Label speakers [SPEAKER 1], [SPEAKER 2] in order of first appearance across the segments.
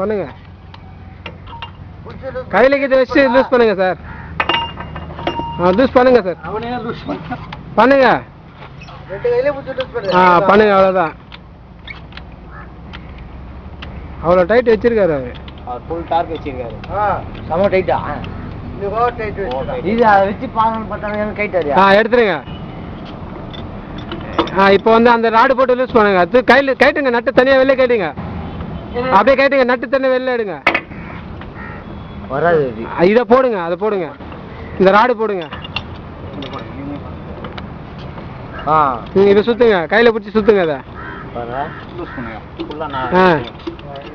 [SPEAKER 1] பண்ணுங்க கையில கிட்ட வச்சு லூஸ் பண்ணுங்க சார். லூஸ் பண்ணுங்க சார். பண்ணுங்க. பண்ணுங்க அவ்வளோதான். அவ்வளோ டைட் வச்சிருக்காரு அவரு.
[SPEAKER 2] ஃபுல் டார்க் வச்சிருக்காரு. செம டைட்டா. இது வச்சு பாக்கணும் பார்த்தாங்க கைட்டாரியா. எடுத்துருங்க.
[SPEAKER 1] இப்போ வந்து அந்த ராடு போட்டு லூஸ் பண்ணுங்க. அது கையில் கைட்டுங்க. நட்டு தனியாக வெளில கைட்டுங்க. அப்படியே கைட்டுங்க. நட்டு தனியாக வெளில எடுங்க.
[SPEAKER 2] வராது.
[SPEAKER 1] இதை போடுங்க. அதை போடுங்க. இந்த ராடு போடுங்க. இதை சுத்துங்க. கையில் பிடிச்சி சுத்துங்க. அதை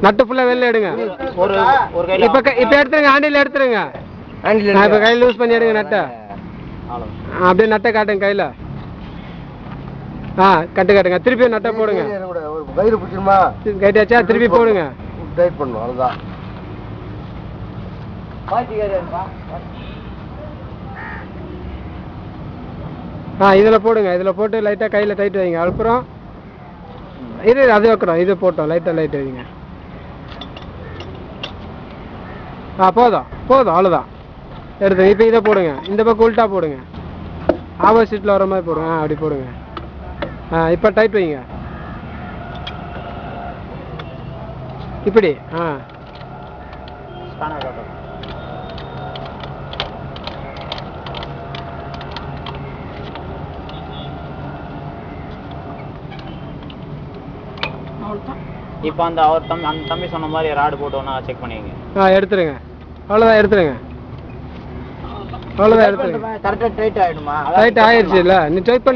[SPEAKER 1] நட்டு ஃபுல்லாக வெளில எடுங்க. இப்போ எடுத்துருங்க. ஹேண்டில் எடுத்துருங்க. இப்போ கையில் லூஸ் பண்ணி எடுங்க நட்டை. அப்படியே நட்டை காட்டுங்க கையில். கட்டுங்க. திருப்பி நட்டை போடுங்க. கைட்டாச்சா? திருப்பி போடுங்க.
[SPEAKER 2] டைட் பண்ணும் அதுதான்.
[SPEAKER 1] இதில் போடுங்க. இதில் போட்டு லைட்டாக கையில் டைட் வைங்க. அப்புறம் அது வைக்கிறோம். இது போட்டோம். லைட்டாக லைட் வைங்க. போதும் அவ்வளோதான். எடுத்து இப்போ இதை போடுங்க. இந்த பக்கம் உல்ட்டா போடுங்க. ஆப்போசிட்டில் வர மாதிரி போடுங்க. அப்படி போடுங்க. இப்போ டைட் வைங்க. இப்படி.
[SPEAKER 2] இப்போ அந்த தம்பி சொன்ன மாதிரி ராடு போட்டோன்னா செக் பண்ணிக்கங்க.
[SPEAKER 1] எடுத்துருங்க. அவ்வளோதான். எடுத்துருங்க. கரெக்டாக
[SPEAKER 2] டைட் ஆயிடுமா?
[SPEAKER 1] டைட் ஆயிடுச்சு இல்லை. நீ டைட் பண்ணி